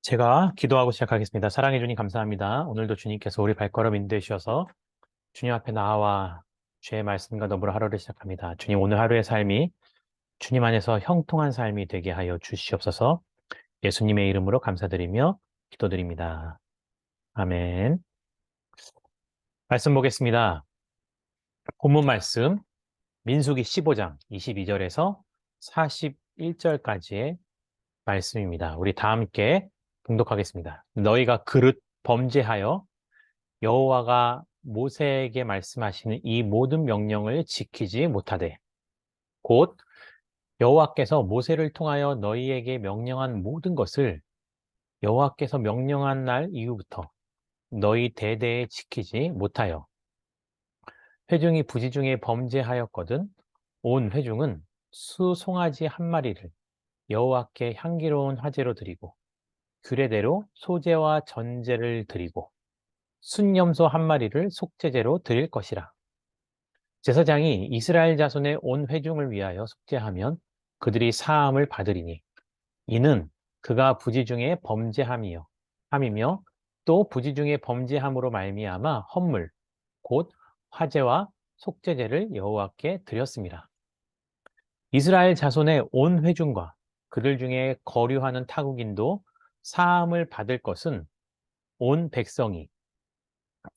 제가 기도하고 시작하겠습니다. 사랑해 주님 감사합니다. 오늘도 주님께서 우리 발걸음 인도해 주셔서 주님 앞에 나와 주의 말씀과 더불어 하루를 시작합니다. 주님 오늘 하루의 삶이 주님 안에서 형통한 삶이 되게 하여 주시옵소서. 예수님의 이름으로 감사드리며 기도드립니다. 아멘. 말씀 보겠습니다. 본문 말씀 민수기 15장 22절에서 41절까지의 말씀입니다. 우리 다 함께 봉독하겠습니다. 너희가 그릇 범죄하여 여호와가 모세에게 말씀하시는 이 모든 명령을 지키지 못하되 곧 여호와께서 모세를 통하여 너희에게 명령한 모든 것을 여호와께서 명령한 날 이후부터 너희 대대에 지키지 못하여 회중이 부지중에 범죄하였거든 온 회중은 수 송아지 한 마리를 여호와께 향기로운 화제로 드리고 규례대로 소제와 전제를 드리고 순염소 한 마리를 속죄제로 드릴 것이라. 제사장이 이스라엘 자손의 온 회중을 위하여 속죄하면 그들이 사함을 받으리니 이는 그가 부지 중에 함이며 또 부지 중에 범죄함으로 말미암아 헌물 곧 화제와 속죄제를 여호와께 드렸습니다. 이스라엘 자손의 온 회중과 그들 중에 거류하는 타국인도 사함을 받을 것은 온 백성이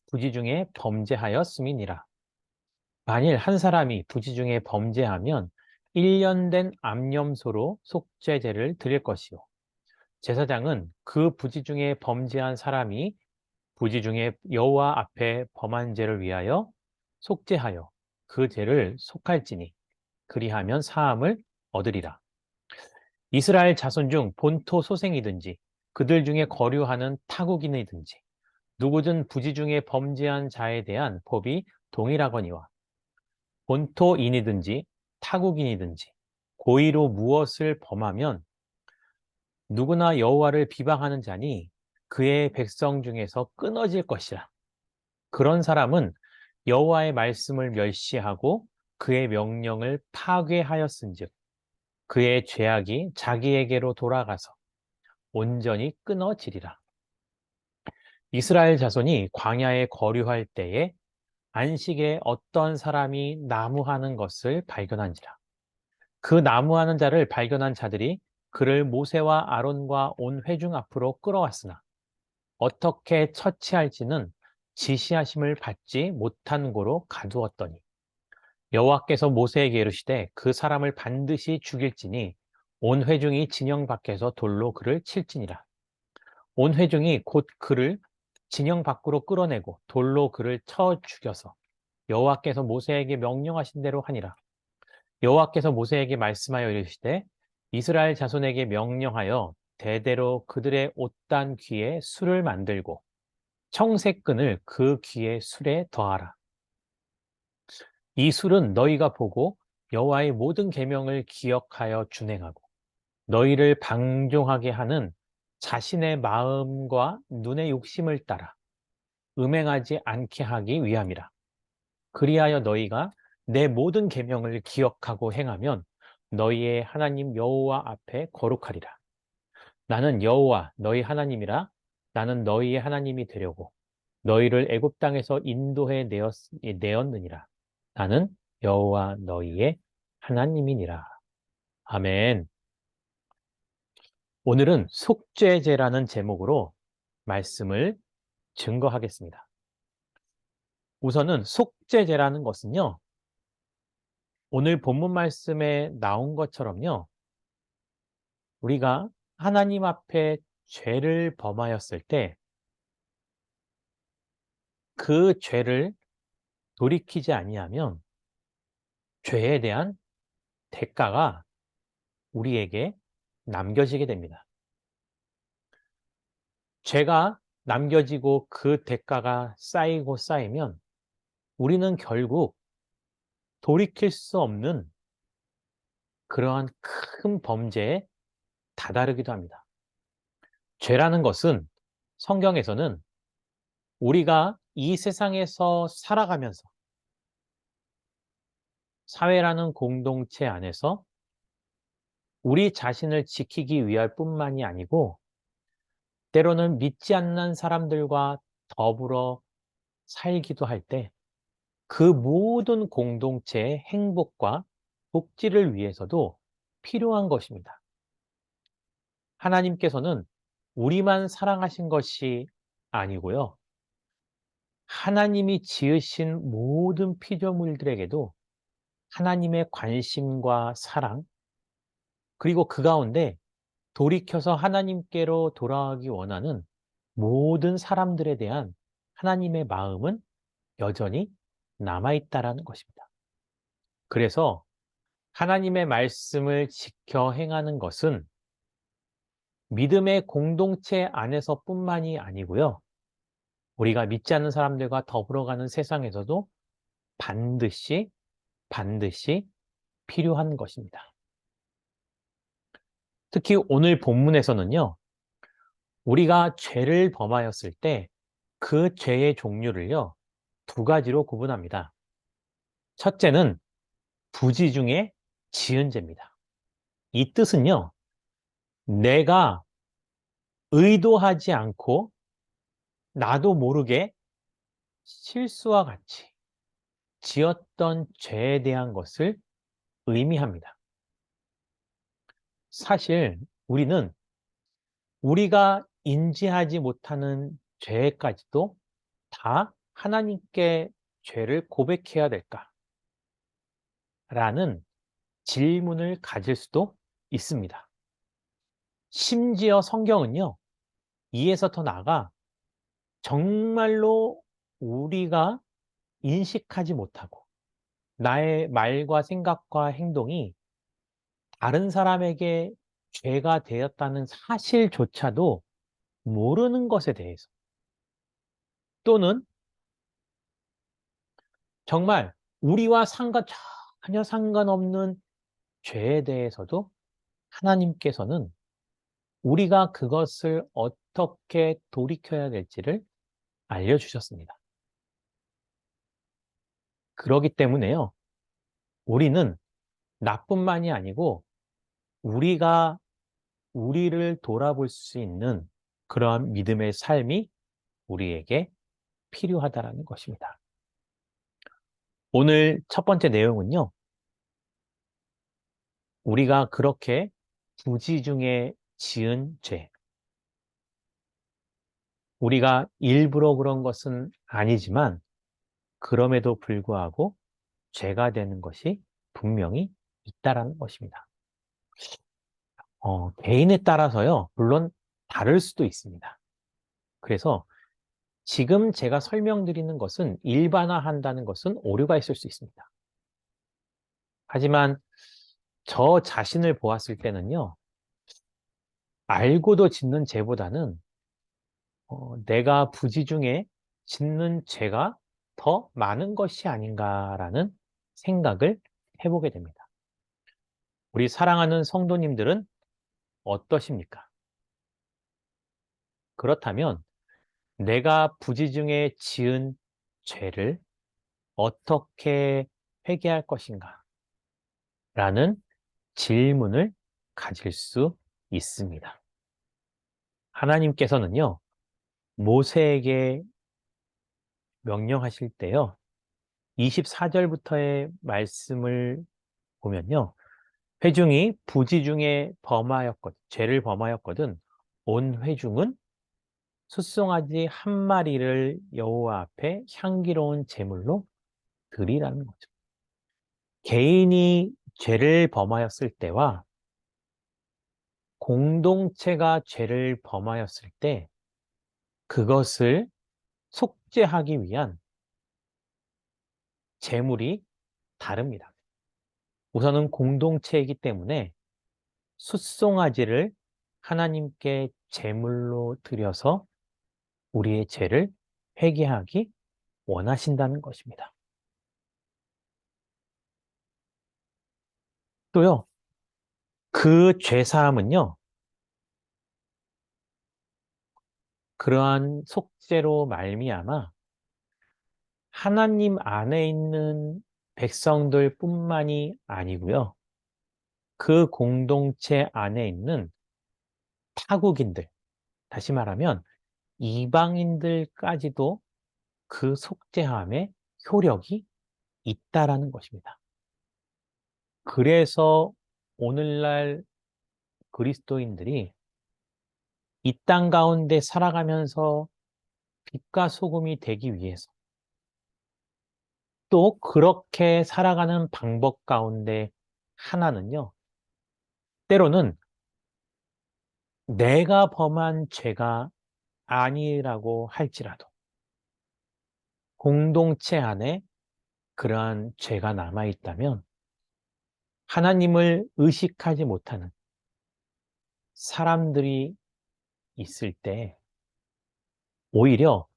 부지 중에 범죄하였음이니라. 만일 한 사람이 부지 중에 범죄하면 1년 된 암염소로 속죄제를 드릴 것이요. 제사장은 그 부지 중에 범죄한 사람이 부지 중에 여호와 앞에 범한 죄를 위하여 속죄하여 그 죄를 속할지니 그리하면 사함을 얻으리라. 이스라엘 자손 중 본토 소생이든지 그들 중에 거류하는 타국인이든지 누구든 부지 중에 범죄한 자에 대한 법이 동일하거니와 본토인이든지 타국인이든지 고의로 무엇을 범하면 누구나 여호와를 비방하는 자니 그의 백성 중에서 끊어질 것이라. 그런 사람은 여호와의 말씀을 멸시하고 그의 명령을 파괴하였은즉 그의 죄악이 자기에게로 돌아가서 온전히 끊어지리라. 이스라엘 자손이 광야에 거류할 때에 안식에 어떤 사람이 나무하는 것을 발견한지라. 그 나무하는 자를 발견한 자들이 그를 모세와 아론과 온 회중 앞으로 끌어왔으나 어떻게 처치할지는 지시하심을 받지 못한 고로 가두었더니 여호와께서 모세에게 이르시되 그 사람을 반드시 죽일지니 온 회중이 진영 밖에서 돌로 그를 칠지니라. 온 회중이 곧 그를 진영 밖으로 끌어내고 돌로 그를 쳐 죽여서 여호와께서 모세에게 명령하신 대로 하니라. 여호와께서 모세에게 말씀하여 이르시되 이스라엘 자손에게 명령하여 대대로 그들의 옷단 귀에 술을 만들고 청색끈을 그 귀에 술에 더하라. 이 술은 너희가 보고 여호와의 모든 계명을 기억하여 준행하고 너희를 방종하게 하는 자신의 마음과 눈의 욕심을 따라 음행하지 않게 하기 위함이라. 그리하여 너희가 내 모든 계명을 기억하고 행하면 너희의 하나님 여호와 앞에 거룩하리라. 나는 여호와 너희 하나님이라. 나는 너희의 하나님이 되려고 너희를 애굽 땅에서 인도해 내었느니라. 나는 여호와 너희의 하나님이니라. 아멘. 오늘은 속죄제라는 제목으로 말씀을 증거하겠습니다. 우선은 속죄제라는 것은요, 오늘 본문 말씀에 나온 것처럼요, 우리가 하나님 앞에 죄를 범하였을 때 그 죄를 돌이키지 아니하면 죄에 대한 대가가 우리에게 남겨지게 됩니다. 죄가 남겨지고 그 대가가 쌓이고 쌓이면 우리는 결국 돌이킬 수 없는 그러한 큰 범죄에 다다르기도 합니다. 죄라는 것은 성경에서는 우리가 이 세상에서 살아가면서 사회라는 공동체 안에서 우리 자신을 지키기 위할 뿐만이 아니고 때로는 믿지 않는 사람들과 더불어 살기도 할 때 그 모든 공동체의 행복과 복지를 위해서도 필요한 것입니다. 하나님께서는 우리만 사랑하신 것이 아니고요. 하나님이 지으신 모든 피조물들에게도 하나님의 관심과 사랑, 그리고 그 가운데 돌이켜서 하나님께로 돌아가기 원하는 모든 사람들에 대한 하나님의 마음은 여전히 남아있다라는 것입니다. 그래서 하나님의 말씀을 지켜 행하는 것은 믿음의 공동체 안에서뿐만이 아니고요. 우리가 믿지 않는 사람들과 더불어가는 세상에서도 반드시, 반드시 필요한 것입니다. 특히 오늘 본문에서는요, 우리가 죄를 범하였을 때 그 죄의 종류를요, 두 가지로 구분합니다. 첫째는 부지 중에 지은 죄입니다. 이 뜻은요, 내가 의도하지 않고 나도 모르게 실수와 같이 지었던 죄에 대한 것을 의미합니다. 사실 우리는 우리가 인지하지 못하는 죄까지도 다 하나님께 죄를 고백해야 될까라는 질문을 가질 수도 있습니다. 심지어 성경은요, 이에서 더 나아가 정말로 우리가 인식하지 못하고 나의 말과 생각과 행동이 다른 사람에게 죄가 되었다는 사실조차도 모르는 것에 대해서 또는 정말 우리와 전혀 상관없는 죄에 대해서도 하나님께서는 우리가 그것을 어떻게 돌이켜야 될지를 알려주셨습니다. 그렇기 때문에요, 우리는 나뿐만이 아니고 우리가 우리를 돌아볼 수 있는 그러한 믿음의 삶이 우리에게 필요하다는 것입니다. 오늘 첫 번째 내용은요, 우리가 그렇게 부지 중에 지은 죄, 우리가 일부러 그런 것은 아니지만 그럼에도 불구하고 죄가 되는 것이 분명히 있다라는 것입니다. 개인에 따라서요, 물론 다를 수도 있습니다. 그래서 지금 제가 설명드리는 것은 일반화한다는 것은 오류가 있을 수 있습니다. 하지만 저 자신을 보았을 때는요, 알고도 짓는 죄보다는 내가 부지 중에 짓는 죄가 더 많은 것이 아닌가라는 생각을 해보게 됩니다. 우리 사랑하는 성도님들은 어떠십니까? 그렇다면 내가 부지 중에 지은 죄를 어떻게 회개할 것인가? 라는 질문을 가질 수 있습니다. 하나님께서는요, 모세에게 명령하실 때요, 24절부터의 말씀을 보면요, 회중이 부지 중에 죄를 범하였거든 온 회중은 숫송아지 한 마리를 여호와 앞에 향기로운 제물로 드리라는 거죠. 개인이 죄를 범하였을 때와 공동체가 죄를 범하였을 때 그것을 속죄하기 위한 제물이 다릅니다. 우선은 공동체이기 때문에 숫송아지를 하나님께 제물로 드려서 우리의 죄를 회개하기 원하신다는 것입니다. 또요, 그 죄사함은요, 그러한 속죄로 말미암아 하나님 안에 있는 백성들 뿐만이 아니고요, 그 공동체 안에 있는 타국인들, 다시 말하면 이방인들까지도 그 속죄함의 효력이 있다라는 것입니다. 그래서 오늘날 그리스도인들이 이 땅 가운데 살아가면서 빛과 소금이 되기 위해서 또 그렇게 살아가는 방법 가운데 하나는요, 때로는 내가 범한 죄가 아니라고 할지라도 공동체 안에 그러한 죄가 남아 있다면 하나님을 의식하지 못하는 사람들이 있을 때 오히려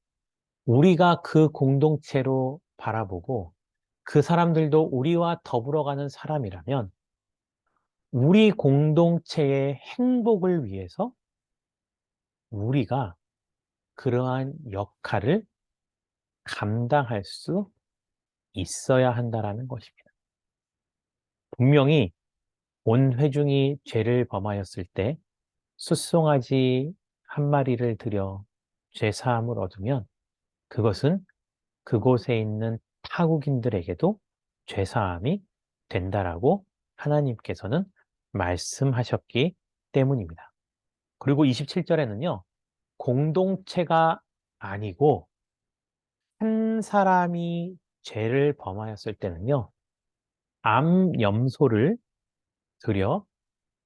우리가 그 공동체로 바라보고 그 사람들도 우리와 더불어 가는 사람이라면 우리 공동체의 행복을 위해서 우리가 그러한 역할을 감당할 수 있어야 한다라는 것입니다. 분명히 온 회중이 죄를 범하였을 때 숫송아지 한 마리를 들여 죄 사함을 얻으면 그것은 그곳에 있는 타국인들에게도 죄 사함이 된다라고 하나님께서는 말씀하셨기 때문입니다. 그리고 27절에는요. 공동체가 아니고 한 사람이 죄를 범하였을 때는요. 암염소를 들여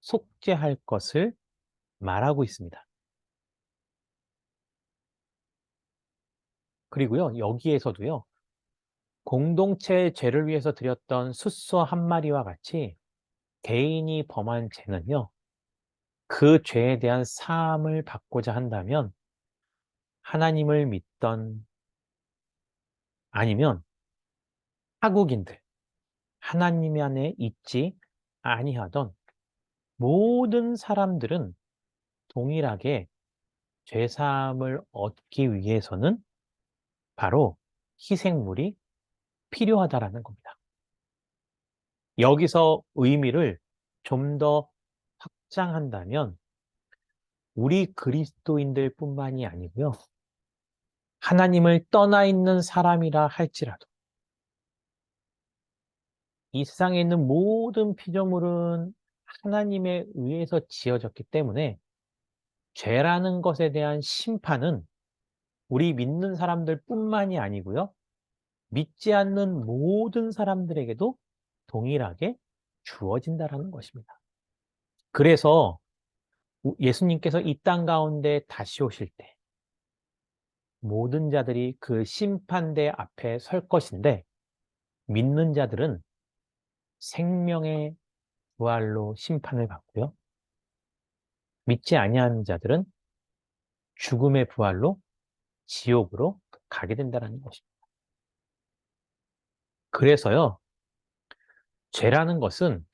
속죄할 것을 말하고 있습니다. 그리고요. 여기에서도요. 공동체의 죄를 위해서 드렸던 숫소 한 마리와 같이 개인이 범한 죄는요. 그 죄에 대한 사함을 받고자 한다면 하나님을 믿던 아니면 타국인들, 하나님 안에 있지 아니하던 모든 사람들은 동일하게 죄사함을 얻기 위해서는 바로 희생물이 필요하다라는 겁니다. 여기서 의미를 좀 더 확장한다면 우리 그리스도인들 뿐만이 아니고요. 하나님을 떠나 있는 사람이라 할지라도 이 세상에 있는 모든 피조물은 하나님에 의해서 지어졌기 때문에 죄라는 것에 대한 심판은 우리 믿는 사람들 뿐만이 아니고요. 믿지 않는 모든 사람들에게도 동일하게 주어진다라는 것입니다. 그래서 예수님께서 이 땅 가운데 다시 오실 때 모든 자들이 그 심판대 앞에 설 것인데 믿는 자들은 생명의 부활로 심판을 받고요. 믿지 아니하는 자들은 죽음의 부활로 지옥으로 가게 된다는 것입니다. 그래서요, 죄라는 것은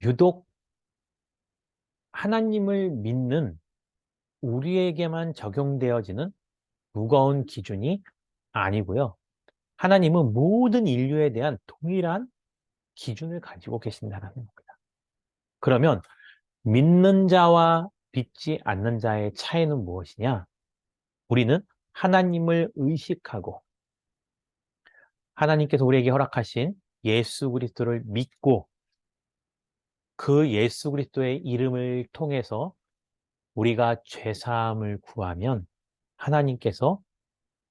유독 하나님을 믿는 우리에게만 적용되어지는 무거운 기준이 아니고요. 하나님은 모든 인류에 대한 동일한 기준을 가지고 계신다는 겁니다. 그러면 믿는 자와 믿지 않는 자의 차이는 무엇이냐? 우리는 하나님을 의식하고 하나님께서 우리에게 허락하신 예수 그리스도를 믿고 그 예수 그리스도의 이름을 통해서 우리가 죄 사함을 구하면 하나님께서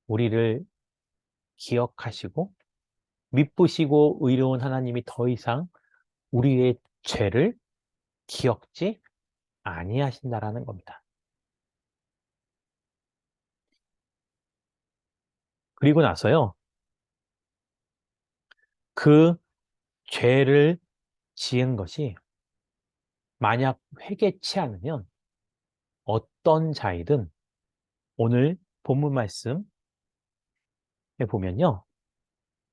우리를 기억하시고 미쁘시고 의로운 하나님이 더 이상 우리의 죄를 기억지 아니하신다라는 겁니다. 그리고 나서요. 그 죄를 지은 것이 만약 회개치 않으면 어떤 자이든 오늘 본문 말씀에 보면요.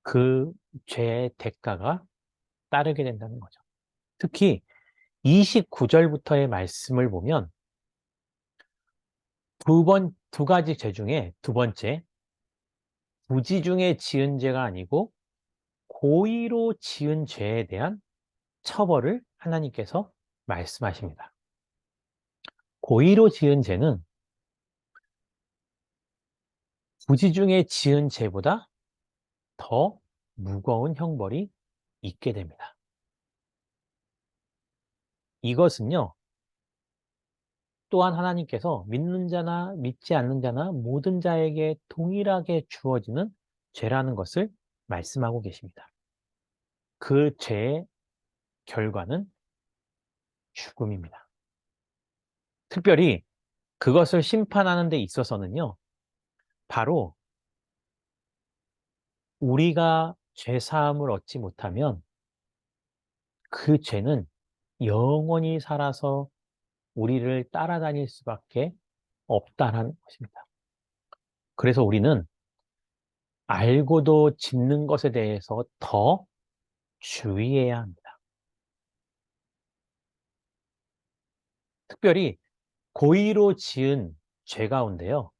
그 죄의 대가가 따르게 된다는 거죠. 특히 29절부터의 말씀을 보면 두 가지 죄 중에 두 번째, 부지 중에 지은 죄가 아니고 고의로 지은 죄에 대한 처벌을 하나님께서 말씀하십니다. 고의로 지은 죄는 부지중에 지은 죄보다 더 무거운 형벌이 있게 됩니다. 이것은요, 또한 하나님께서 믿는 자나 믿지 않는 자나 모든 자에게 동일하게 주어지는 죄라는 것을 말씀하고 계십니다. 그 죄의 결과는 죽음입니다. 특별히 그것을 심판하는 데 있어서는요, 바로 우리가 죄 사함을 얻지 못하면 그 죄는 영원히 살아서 우리를 따라다닐 수밖에 없다는 것입니다. 그래서 우리는 알고도 짓는 것에 대해서 더 주의해야 합니다. 특별히 고의로 지은 죄 가운데요,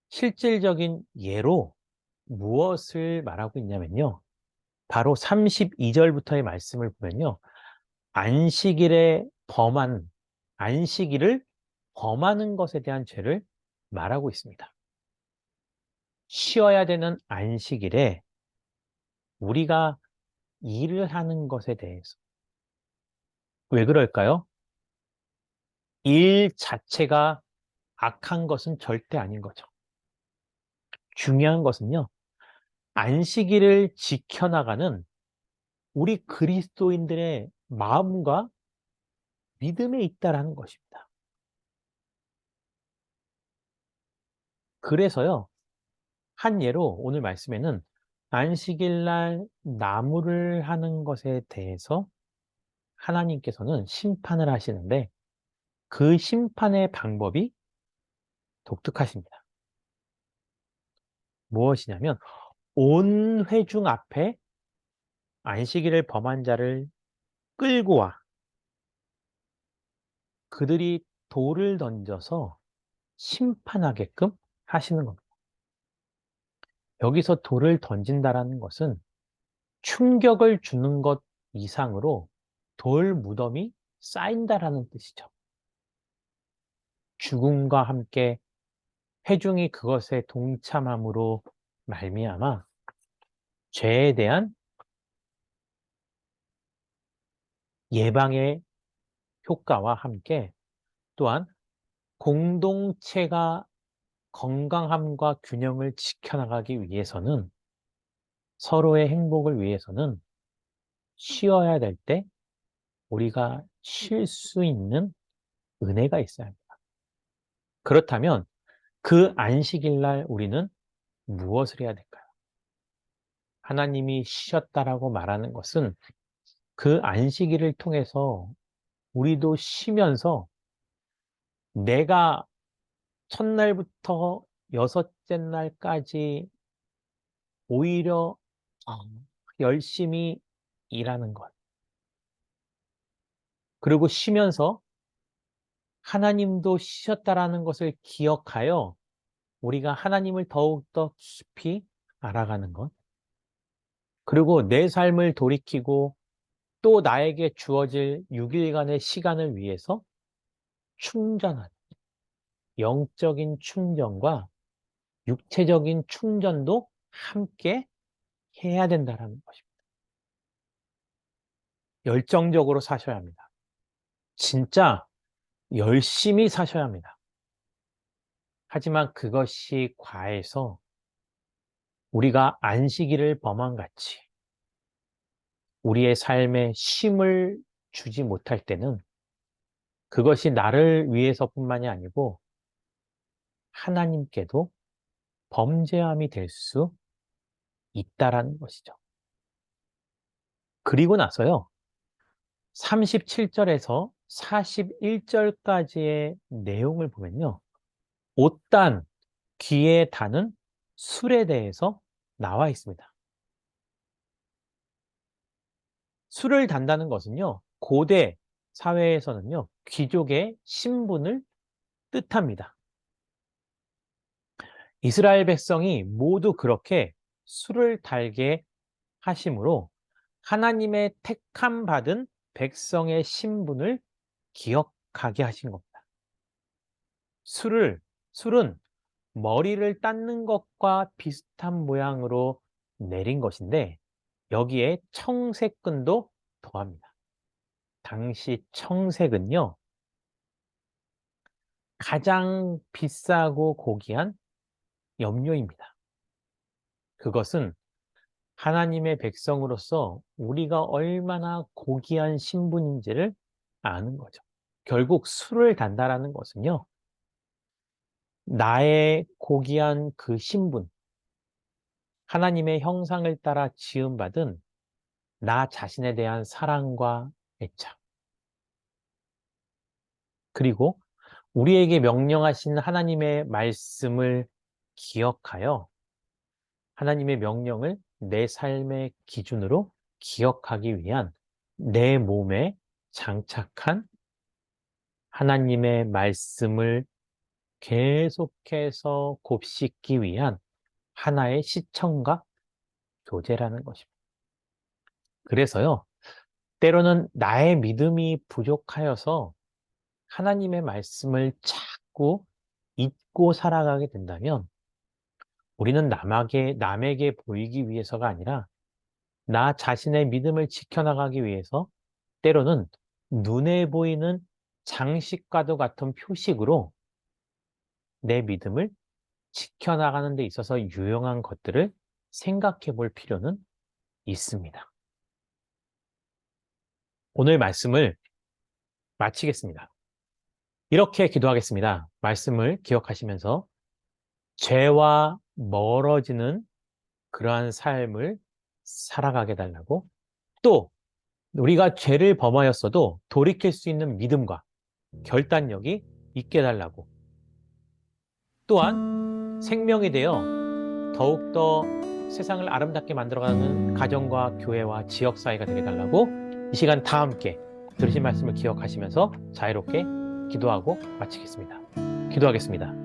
실질적인 예로 무엇을 말하고 있냐면요, 바로 32절부터의 말씀을 보면요, 안식일에 범한, 안식일을 범하는 것에 대한 죄를 말하고 있습니다. 쉬어야 되는 안식일에 우리가 일을 하는 것에 대해서. 왜 그럴까요? 일 자체가 악한 것은 절대 아닌 거죠. 중요한 것은요, 안식일을 지켜나가는 우리 그리스도인들의 마음과 믿음에 있다라는 것입니다. 그래서요, 한 예로 오늘 말씀에는 안식일 날 나무를 하는 것에 대해서 하나님께서는 심판을 하시는데 그 심판의 방법이 독특하십니다. 무엇이냐면 온 회중 앞에 안식일을 범한 자를 끌고 와 그들이 돌을 던져서 심판하게끔 하시는 겁니다. 여기서 돌을 던진다라는 것은 충격을 주는 것 이상으로 돌 무덤이 쌓인다라는 뜻이죠. 죽음과 함께 회중이 그것에 동참함으로 말미암아 죄에 대한 예방의 효과와 함께 또한 공동체가 건강함과 균형을 지켜나가기 위해서는 서로의 행복을 위해서는 쉬어야 될 때 우리가 쉴 수 있는 은혜가 있어야 합니다. 그렇다면 그 안식일 날 우리는 무엇을 해야 될까요? 하나님이 쉬셨다라고 말하는 것은 그 안식일을 통해서 우리도 쉬면서 내가 첫날부터 여섯째 날까지 오히려 열심히 일하는 것. 그리고 쉬면서 하나님도 쉬셨다라는 것을 기억하여 우리가 하나님을 더욱더 깊이 알아가는 것. 그리고 내 삶을 돌이키고 또 나에게 주어질 6일간의 시간을 위해서 충전하는 영적인 충전과 육체적인 충전도 함께 해야 된다는 것입니다. 열정적으로 사셔야 합니다. 진짜 열심히 사셔야 합니다. 하지만 그것이 과해서 우리가 안식일을 범한 같이 우리의 삶에 쉼을 주지 못할 때는 그것이 나를 위해서뿐만이 아니고 하나님께도 범죄함이 될 수 있다라는 것이죠. 그리고 나서요, 37절에서 41절까지의 내용을 보면요, 옷단, 귀에 다는 술에 대해서 나와 있습니다. 술을 단다는 것은요, 고대 사회에서는요, 귀족의 신분을 뜻합니다. 이스라엘 백성이 모두 그렇게 술을 달게 하심으로 하나님의 택함 받은 백성의 신분을 기억하게 하신 겁니다. 술은 머리를 닦는 것과 비슷한 모양으로 내린 것인데 여기에 청색근도 더합니다. 당시 청색은요, 가장 비싸고 고귀한 염료입니다. 그것은 하나님의 백성으로서 우리가 얼마나 고귀한 신분인지를 아는 거죠. 결국 술을 단다라는 것은요, 나의 고귀한 그 신분, 하나님의 형상을 따라 지음받은 나 자신에 대한 사랑과 애착, 그리고 우리에게 명령하신 하나님의 말씀을 기억하여 하나님의 명령을 내 삶의 기준으로 기억하기 위한 내 몸에 장착한 하나님의 말씀을 계속해서 곱씹기 위한 하나의 시청각 교제라는 것입니다. 그래서요, 때로는 나의 믿음이 부족하여서 하나님의 말씀을 자꾸 잊고 살아가게 된다면 우리는 남에게 보이기 위해서가 아니라 나 자신의 믿음을 지켜나가기 위해서 때로는 눈에 보이는 장식과도 같은 표식으로 내 믿음을 지켜나가는 데 있어서 유용한 것들을 생각해 볼 필요는 있습니다. 오늘 말씀을 마치겠습니다. 이렇게 기도하겠습니다. 말씀을 기억하시면서 죄와 멀어지는 그러한 삶을 살아가게 달라고, 또 우리가 죄를 범하였어도 돌이킬 수 있는 믿음과 결단력이 있게 해달라고, 또한 생명이 되어 더욱더 세상을 아름답게 만들어가는 가정과 교회와 지역사회가 되게 해달라고 이 시간 다 함께 들으신 말씀을 기억하시면서 자유롭게 기도하고 마치겠습니다. 기도하겠습니다.